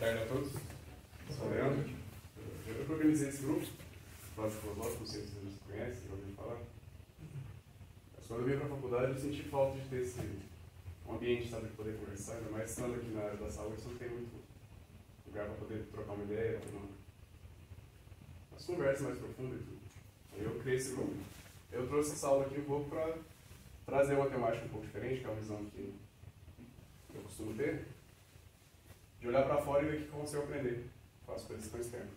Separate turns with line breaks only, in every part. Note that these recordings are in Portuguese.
tarde a todos. Sou o Leandro. Eu organizei esse grupo, Base Filosófico, não sei se vocês conhecem, já ouviram falar. Mas quando eu vim para a faculdade, eu senti falta de ter esse ambiente, sabe, de poder conversar, ainda mais estando aqui na área da saúde, você não tem muito lugar para poder trocar uma ideia, umas conversas mais profundas e tudo. Aí eu criei esse grupo. Eu trouxe essa aula aqui um pouco para trazer uma temática um pouco diferente, que é uma visão que eu costumo ter, de olhar para fora e ver o que eu consigo aprender com as coisas que estão externas.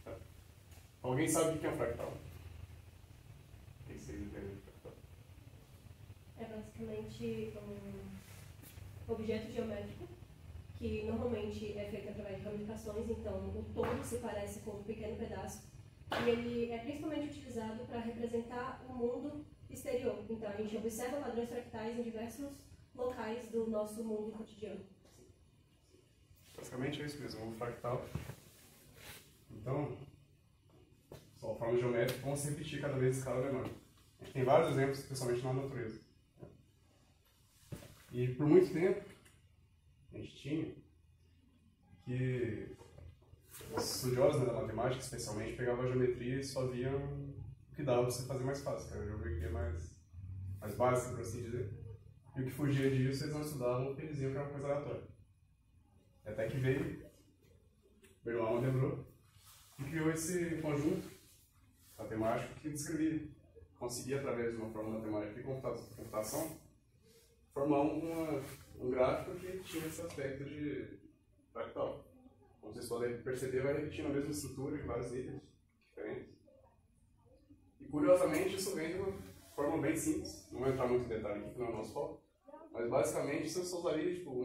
Tá? Alguém sabe o que é um fractal? O que vocês entendem de fractal?
É basicamente um objeto geométrico que normalmente é feito através de ramificações, então o todo se parece com um pequeno pedaço e ele é principalmente utilizado para representar o mundo exterior. Então a gente observa padrões fractais em diversos locais do nosso mundo cotidiano.
Basicamente é isso mesmo, um fractal. Então, só formas geométricas vão se repetir cada vez em escala menor. A gente tem vários exemplos, especialmente na natureza. E por muito tempo, a gente tinha que os estudiosos, né, da matemática, especialmente, pegavam a geometria e só viam o que dava para você fazer mais fácil, que era a geometria mais básica, por assim dizer. E o que fugia disso, eles não estudavam porque eles diziam que era uma coisa aleatória. Até que veio Benoit Mandelbrot e criou esse conjunto matemático que descrevia, conseguia, através de uma forma matemática de computação, formar um gráfico que tinha esse aspecto de fractal. Como vocês podem perceber, vai repetindo a mesma estrutura em vários níveis diferentes. E, curiosamente, isso vem de uma forma bem simples. Não vou entrar muito em detalhe aqui, que não é o nosso foco. Mas, basicamente, você só usaria tipo, um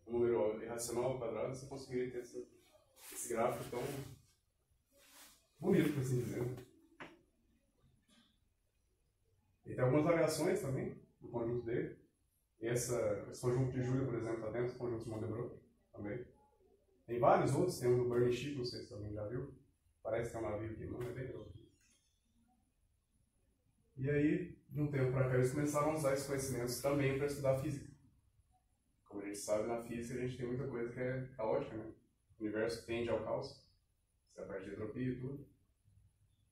número irracional ao quadrado, você conseguiria ter esse gráfico tão bonito, por assim dizer. E tem algumas variações também do conjunto dele. E esse conjunto de Julia, por exemplo, está dentro do conjunto de Mandelbrot também. Tem vários outros, tem um do Burning Ship, não sei se alguém já viu. Parece que é um navio aqui, não é bem grande. E aí, de um tempo para cá, eles começaram a usar esses conhecimentos também para estudar física. Como a gente sabe, na física a gente tem muita coisa que é caótica, né? O universo tende ao caos, essa é a parte de entropia e tudo.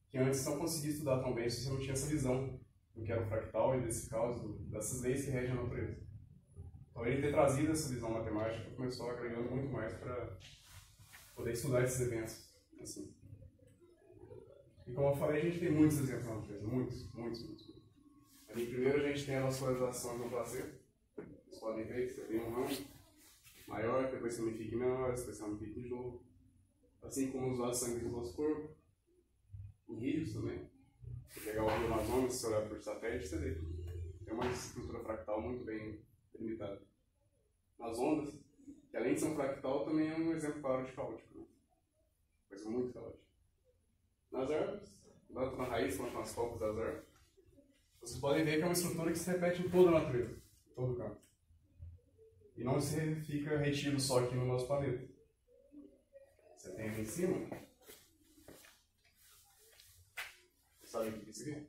Que antes não conseguia estudar tão bem se você não tinha essa visão do que era o fractal e desse caos, dessas leis que regem a natureza. Então ele ter trazido essa visão matemática começou agregando muito mais para poder estudar esses eventos. Assim. E como eu falei, a gente tem muitos exemplos na natureza, muitos. Ali primeiro a gente tem a nossa polarização do placebo. Vocês podem ver que você tem um ramo maior, depois você ramifica em menor, depois você ramifica em novo. Assim como os vasos sanguíneos do nosso corpo, em rios também. Se pegar o rio Amazonas, se olhar por satélite, você vê que tem uma estrutura fractal muito bem delimitada. Nas ondas, que além de ser um fractal, também é um exemplo claro de caótico. Né? Coisa muito caótica. Nas árvores, tanto na raiz quanto nas copas das árvores, vocês podem ver que é uma estrutura que se repete em toda a natureza, em todo o campo. E não se fica retido só aqui no nosso planeta. Você tem aqui em cima. Você sabe o que é isso aqui?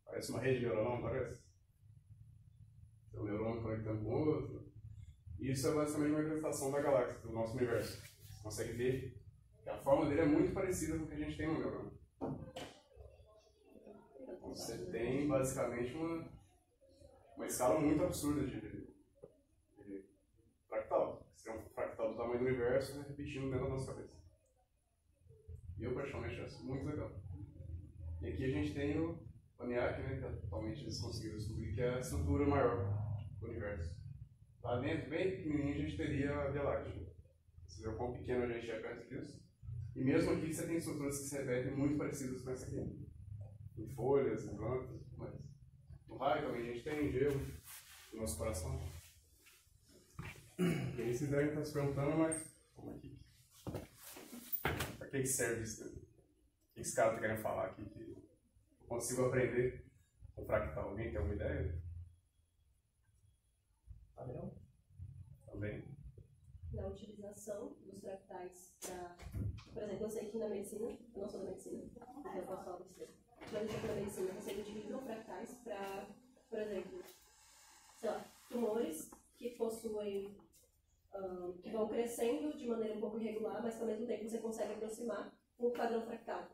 Parece uma rede neuronal, não parece? Tem um neurônio conectando com o outro. E isso é basicamente uma representação da galáxia, do nosso universo. Você consegue ver que a forma dele é muito parecida com o que a gente tem no neurônio. Então você tem basicamente uma escala muito absurda de fractal. Você é um fractal do tamanho do universo repetindo dentro da nossa cabeça. E eu particularmente acho muito legal. E aqui a gente tem o ENIAC, né, que atualmente eles conseguiram descobrir que é a estrutura maior do universo. Lá dentro, bem pequenininho, a gente teria a Via Láctea. Você vê o quão pequeno a gente é perto disso. E mesmo aqui você tem estruturas que se repetem muito parecidas com essa aqui. Em folhas, em plantas, mas no raio também a gente tem gelo no nosso coração. E aí vocês devem estar se perguntando, mas como é que... Para que serve isso? Né? O que esse cara está querendo falar aqui? Que eu consigo aprender com fractal? Alguém tem alguma ideia?
Padrão?
Também.
Na utilização dos fractais para... Por exemplo, eu sei que na medicina, eu não sou da medicina, então eu posso falar para você. Mas eu sei que na medicina você utiliza fractais para, por exemplo, sei lá, tumores que possuem que vão crescendo de maneira um pouco irregular, mas que ao mesmo tempo você consegue aproximar o padrão fractal.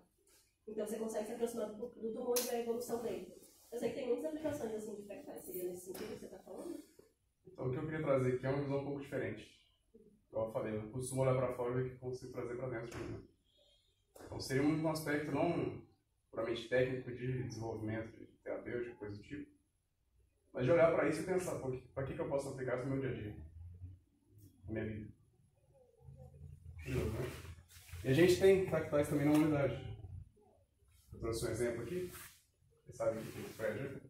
Então você consegue se aproximar do tumor e ver a evolução dele. Eu sei que tem muitas aplicações assim de fractais, seria nesse sentido que você está falando?
Então o que eu queria trazer aqui é uma visão um pouco diferente. Igual eu falei, eu costumo olhar para fora e ver o que consigo trazer para dentro de mim. Então seria um aspecto não puramente técnico de desenvolvimento, de terapêutica, coisa do tipo, mas de olhar para isso e pensar, para que eu posso aplicar isso no meu dia a dia, na minha vida. Curioso, né? E a gente tem fractais também na humanidade. Eu trouxe um exemplo aqui. Vocês sabem o que é o prédio?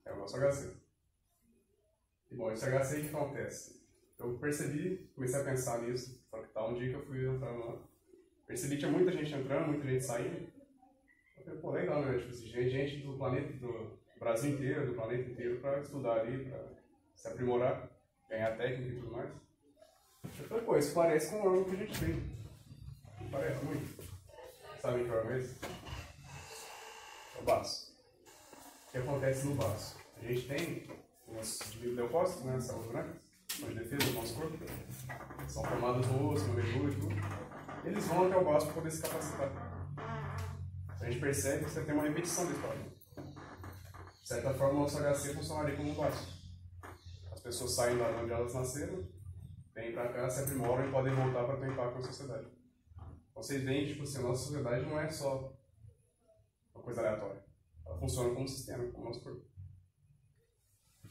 É o nosso HC. E bom, esse HC o que acontece? Eu percebi, comecei a pensar nisso, fractal, um dia que eu fui entrando lá. Percebi que tinha muita gente entrando, muita gente saindo. Eu falei, pô, legal, né? Tipo, gente do planeta, do Brasil inteiro, do planeta inteiro, para estudar ali, para se aprimorar, ganhar técnica e tudo mais. Eu falei, pô, isso parece com o órgão que a gente tem. Parece muito. Sabe que órgão é esse? É o baço. O que acontece no baço? A gente tem os leucócitos, né? Células brancas, de defesa do nosso corpo. São formadas no osso, no medula e tudo. Eles vão até o baço para poder se capacitar. A gente percebe que você tem uma repetição da história. De certa forma, o nosso HC funcionaria como um baço. As pessoas saem da onde elas nasceram, vêm para cá, se aprimoram e podem voltar para ter impacto na sociedade. Vocês veem que tipo, assim, a nossa sociedade não é só uma coisa aleatória. Ela funciona como um sistema, como o nosso corpo.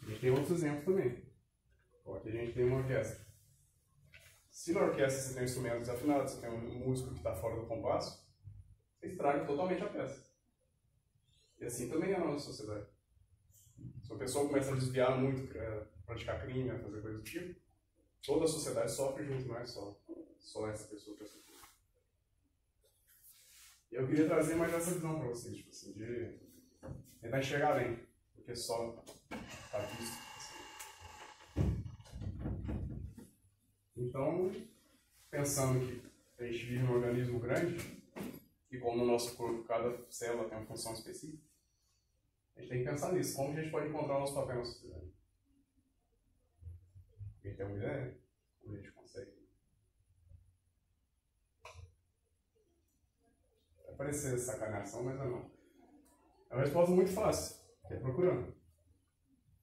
A gente tem outros exemplos também. Bom, aqui a gente tem uma orquestra. Se na orquestra você tem um instrumento desafinado, você tem um músico que está fora do compasso, você estraga totalmente a peça. E assim também é na nossa sociedade. Se uma pessoa começa a desviar muito, a praticar crime, a fazer coisas do tipo, toda a sociedade sofre junto, não é só essa pessoa. E eu queria trazer mais essa visão para vocês, tipo assim, de tentar enxergar além do que só estar visto. Então, pensando que a gente vive num organismo grande, e como no nosso corpo cada célula tem uma função específica, a gente tem que pensar nisso, como a gente pode encontrar o nosso papel na sociedade. Alguém tem uma ideia? Como a gente consegue? Vai parecer sacaneação, mas não. É uma resposta muito fácil, que é procurando.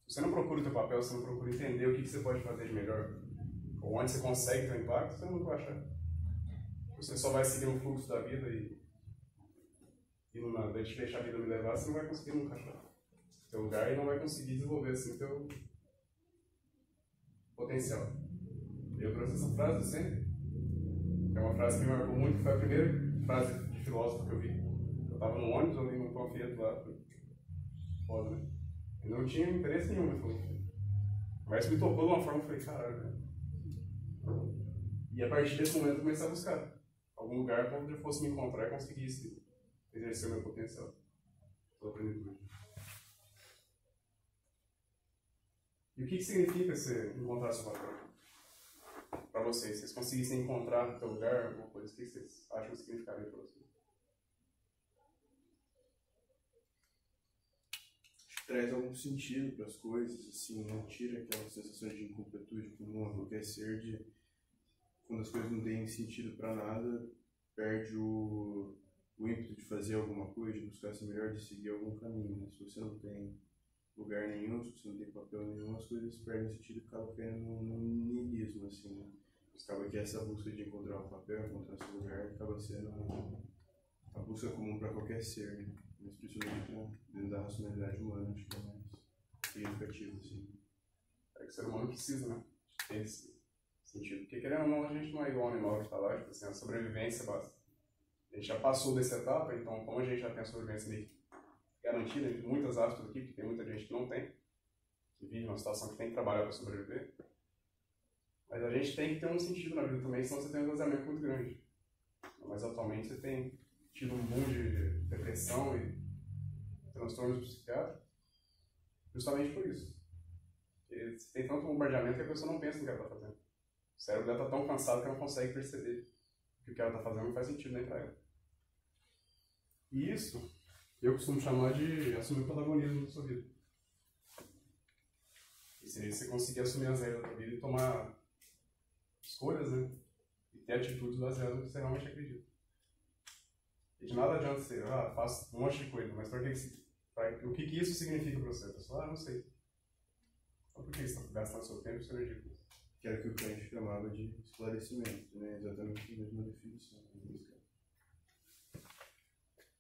Se você não procura o teu papel, você não procura entender o que você pode fazer de melhor, ou onde você consegue ter um impacto, você nunca vai achar. Você só vai seguir o fluxo da vida e não deixar a vida me levar, você não vai conseguir nunca achar seu lugar e não vai conseguir desenvolver assim teu potencial. Eu trouxe essa frase sempre, que é uma frase que me marcou muito, foi a primeira frase de filósofo que eu vi. Eu estava no ônibus, eu li num panfleto lá, foda, né? Eu não tinha interesse nenhum, ele falou. Mas me tocou de uma forma, eu falei, caralho, velho. E a partir desse momento eu comecei a buscar algum lugar onde eu fosse me encontrar e conseguisse exercer o meu potencial. Estou aprendendo muito. E o que significa você encontrar seu papel? Para vocês, se vocês conseguissem encontrar no seu lugar alguma coisa, o que vocês acham que significaria para vocês?
Acho que traz algum sentido para as coisas, assim, não tira aquela sensação de incompletude comum, enlouquecer de quando as coisas não têm sentido para nada, perde o ímpeto de fazer alguma coisa, de buscar ser melhor, de seguir algum caminho, né? Se você não tem lugar nenhum, se você não tem papel nenhum, as coisas perdem sentido e acabam caindo num niilismo, assim, né? Acaba que essa busca de encontrar um papel, encontrar seu lugar, acaba sendo a busca comum para qualquer ser, né? Mas principalmente dentro da racionalidade humana, acho que é mais significativo, assim.
É que o ser humano precisa, né? Tem esse sentido. Porque querendo ou não, a gente não é igual ao animal que está lá, tipo assim, a sobrevivência basta. A gente já passou dessa etapa, então como a gente já tem a sobrevivência meio garantida, entre muitas aspas aqui, porque tem muita gente que não tem, que vive numa situação que tem que trabalhar para sobreviver, mas a gente tem que ter um sentido na vida também, senão você tem um esvaziamento muito grande. Mas atualmente você tem tido um boom de depressão e transtornos psiquiátricos, justamente por isso. Porque você tem tanto bombardeamento que a pessoa não pensa no que ela está fazendo. O cérebro dela está tão cansado que ela não consegue perceber que o que ela está fazendo não faz sentido nem para ela. E isso eu costumo chamar de assumir o protagonismo da sua vida. Que seria você conseguir assumir as regras da tua vida e tomar escolhas, né? E ter atitudes baseadas no que você realmente acredita. E de nada adianta você, faço um monte de coisa, mas o que isso significa para você? A pessoa, não sei. Então por que você está gastando seu tempo e sua energia com isso?
Que era o que o Kant chamava de esclarecimento, né? Exatamente a mesma definição.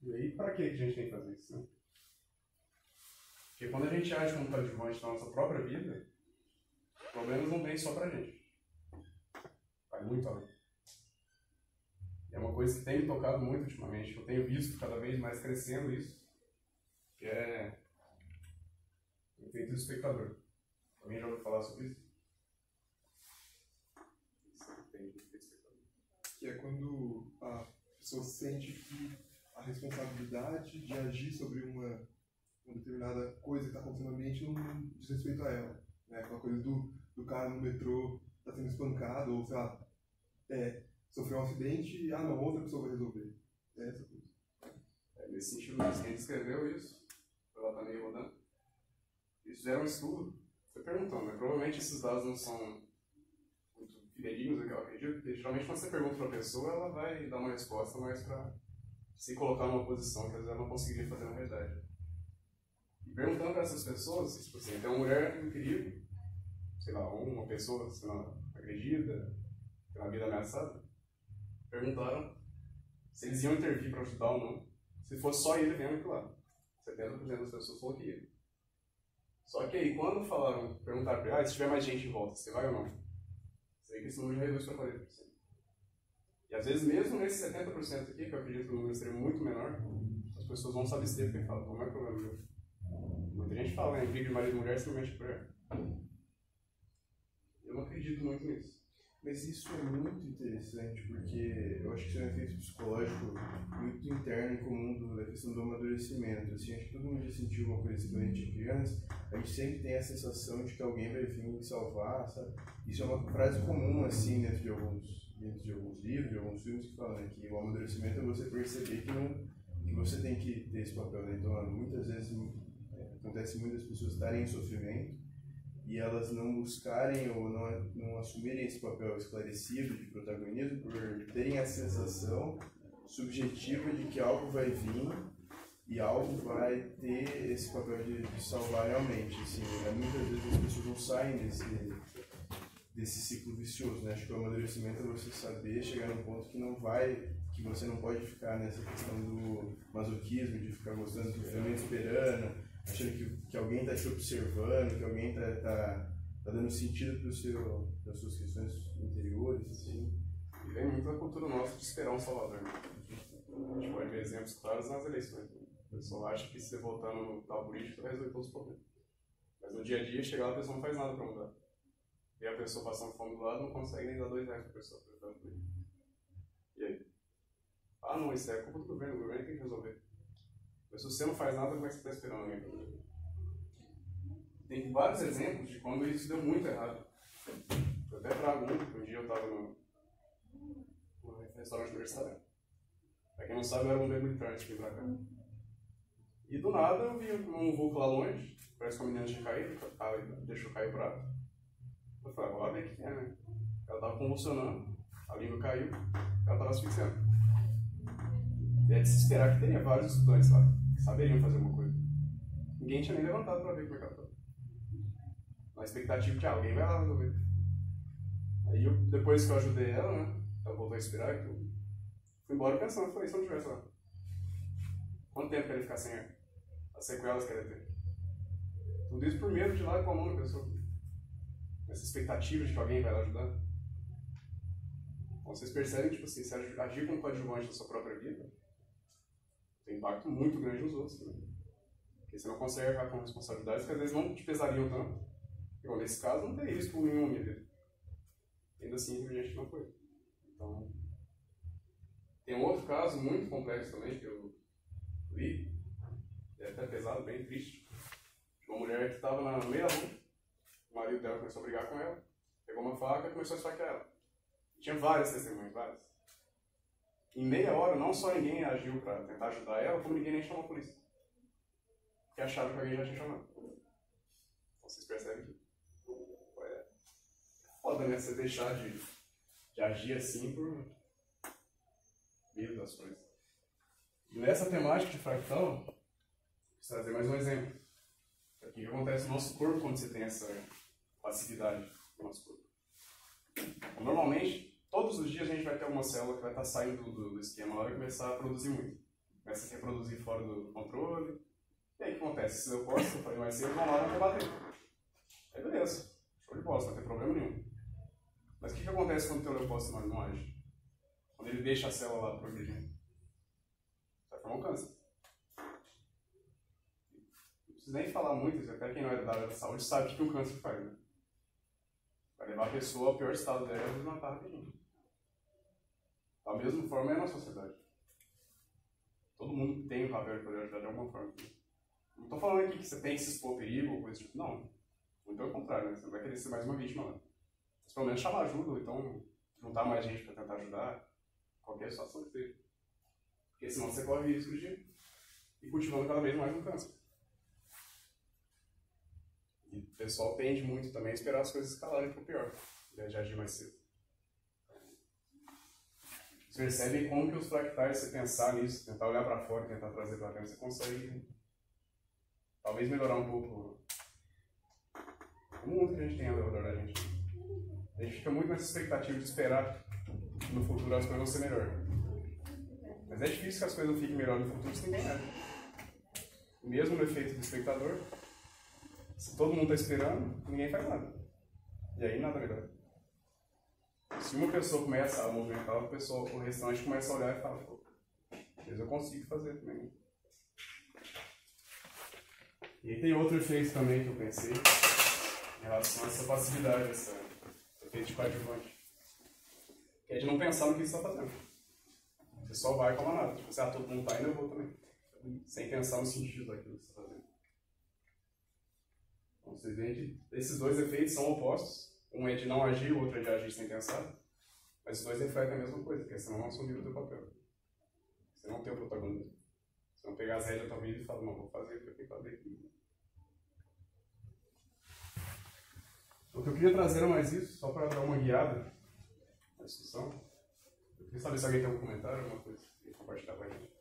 E aí, para que a gente tem que fazer isso, né? Porque quando a gente age como coadjuvante na nossa própria vida, os problemas não vêm só pra gente. Vai muito além. E é uma coisa que tem me tocado muito ultimamente. Eu tenho visto cada vez mais crescendo isso, que é o efeito do espectador. Alguém já ouviu falar sobre isso?
Que é quando a pessoa sente que a responsabilidade de agir sobre uma determinada coisa que está acontecendo no ambiente não diz respeito a ela. Né? Aquela coisa do cara no metrô está sendo espancado, ou sei lá, sofreu um acidente, não, outra pessoa vai resolver. É essa coisa.
Nesse sentido mesmo, quem descreveu isso, ela está meio rodando, eles fizeram um estudo, foi perguntando, né? Provavelmente esses dados não são muito fidedignos, eu acredito, porque geralmente quando você pergunta para a pessoa, ela vai dar uma resposta mais para se colocar numa posição que às vezes ela não conseguiria fazer na realidade. E perguntando para essas pessoas, tipo assim, tem uma mulher em perigo, sei lá, uma pessoa sendo agredida, tendo a vida ameaçada, perguntaram se eles iam intervir para ajudar ou não, se fosse só ele vendo aquilo lá. 70% das pessoas falou que ia. Só que aí, quando perguntaram para ele, se tiver mais gente em volta, você vai ou não? Sei que esse número já reduz para 40%. E às vezes, mesmo nesses 70% aqui, que eu acredito que o número seria muito menor, as pessoas vão se abster porque falam, não é problema meu. Muita gente fala, né, briga de marido e mulher, se não mexe com mulher. Eu não acredito muito nisso.
Mas isso é muito interessante, porque eu acho que isso é um efeito psicológico muito interno e comum da questão do amadurecimento. Assim, acho que todo mundo já sentiu uma coisa assim quando a gente é criança, a gente sempre tem a sensação de que alguém vai vir salvar, sabe? Isso é uma frase comum, assim, dentro de alguns livros, de alguns filmes que falam, né, que o amadurecimento é você perceber que você tem que ter esse papel, né? Então, muitas vezes acontece muitas pessoas estarem em sofrimento e elas não buscarem ou não assumirem esse papel esclarecido de protagonismo por terem a sensação subjetiva de que algo vai vir e algo vai ter esse papel de salvar realmente. Assim, muitas vezes as pessoas não saem desse ciclo vicioso, né? Acho que o amadurecimento é você saber chegar num ponto que você não pode ficar nessa questão do masoquismo, de ficar gostando do filme, esperando, achando que alguém está te observando, que alguém está dando sentido para as suas questões interiores, assim.
E vem muito da cultura nossa de esperar um salvador. A gente pode ver exemplos claros nas eleições. O pessoal acha que se você votar no tal político vai resolver todos os problemas. Mas no dia a dia, chegar lá, a pessoa não faz nada para mudar. E a pessoa passando fome do lado não consegue nem dar R$2 para a pessoa. E aí? Não, isso é culpa do governo. O governo tem que resolver. Mas se você não faz nada, como é que você está esperando alguém para resolver? Tem vários exemplos de quando isso deu muito errado. Eu até trago um dia eu estava no restaurante universitário. Pra quem não sabe, eu era um bombeiro militar antes de vir pra cá. E do nada eu vi um vulco lá longe, parece que a menina tinha caído, deixou cair o prato. Eu falei, vou lá ver o que é, né? Ela tava convulsionando, a língua caiu, ela tava asfixiando. E é de se esperar que teria vários estudantes lá que saberiam fazer alguma coisa. Ninguém tinha nem levantado pra ver como é que ela tava. Na expectativa de alguém vai lá resolver. Aí depois que eu ajudei ela, né? Ela voltou a respirar e tudo. Fui embora pensando, falei, se eu não tivesse lá. Quanto tempo quer ele ficar sem ar? As sequelas que ele ter? Tudo isso por medo de ir lá e com a mão na pessoa. Essa expectativa de que alguém vai lá ajudar. Então vocês percebem que, tipo assim, se agir como coadjuvante na sua própria vida, tem impacto muito grande nos outros também. Porque você não consegue arcar com responsabilidades que às vezes não te pesariam tanto. Igual nesse caso, não tem risco nenhum na minha vida. Ainda assim, a gente não foi. Então, tem um outro caso muito complexo também que eu li, é até pesado, bem triste. De uma mulher que estava no meio da rua, o marido dela começou a brigar com ela, pegou uma faca e começou a esfaquear ela. Tinha várias testemunhas, várias. Em meia hora, não só ninguém agiu para tentar ajudar ela, como ninguém nem chamou a polícia. Porque acharam que alguém já tinha chamado. Então vocês percebem que também é você deixar de agir assim por medo das coisas. E nessa temática de fractal, vou trazer mais um exemplo. O que acontece no nosso corpo quando você tem essa passividade no nosso corpo? Então, normalmente, todos os dias a gente vai ter uma célula que vai estar saindo do esquema lá e vai começar a produzir muito. Começa a se reproduzir fora do controle. E aí o que acontece? Esses leucócitos, eu falei mais cedo, vão lá e vão bater. Aí beleza, show de bola, não vai ter problema nenhum. Mas o que acontece quando o teu leucócito não age? Quando ele deixa a célula lá progredindo? Vai formar um câncer. Não preciso nem falar muito, até quem não é da área da saúde sabe o que um câncer faz, né? Vai levar a pessoa ao pior estado dela e matar rapidinho. Da mesma forma é na sociedade. Todo mundo tem um papel de poder ajudar de alguma forma. Não estou falando aqui que você tem que se expor ao perigo ou coisa do tipo. Não. Muito pelo contrário, né? Você não vai querer ser mais uma vítima lá. Mas pelo menos chamar ajuda, ou então juntar mais gente para tentar ajudar. Qualquer situação que seja. Porque senão você corre risco de ir cultivando cada vez mais um câncer. E o pessoal tende muito também a esperar as coisas escalarem para o pior, em vez de agir mais cedo. Vocês percebem como que os fractais, você pensar nisso, tentar olhar para fora, tentar trazer para dentro, você consegue talvez melhorar um pouco o mundo que a gente tem ao redor da gente. A gente fica muito nessa expectativa de esperar que no futuro as coisas vão ser melhor. Mas é difícil que as coisas não fiquem melhor no futuro se ninguém age. Mesmo no efeito do espectador, se todo mundo está esperando, ninguém faz nada. E aí nada melhor. Se uma pessoa começa a movimentar, o restante começa a olhar e fala, pô, mas eu consigo fazer também. E aí tem outro efeito também que eu pensei, em relação a essa passividade, esse efeito de coadjuvante. Que é de não pensar no que você está fazendo. Você só vai como nada. Tipo, todo mundo está indo, eu vou também. Sem pensar no sentido daquilo que você está fazendo. Então vocês veem que esses dois efeitos são opostos. Um é de não agir, o outro é de agir sem pensar. Mas os dois refletem a mesma coisa, porque senão não assumir o teu papel. Você não tem o protagonismo. Você não pegar as rédeas da tua vida e falar, não, vou fazer o que eu tenho que fazer aqui. O que eu queria trazer era mais isso, só para dar uma guiada na discussão. Eu queria saber se alguém tem algum comentário, alguma coisa que compartilhar com a gente.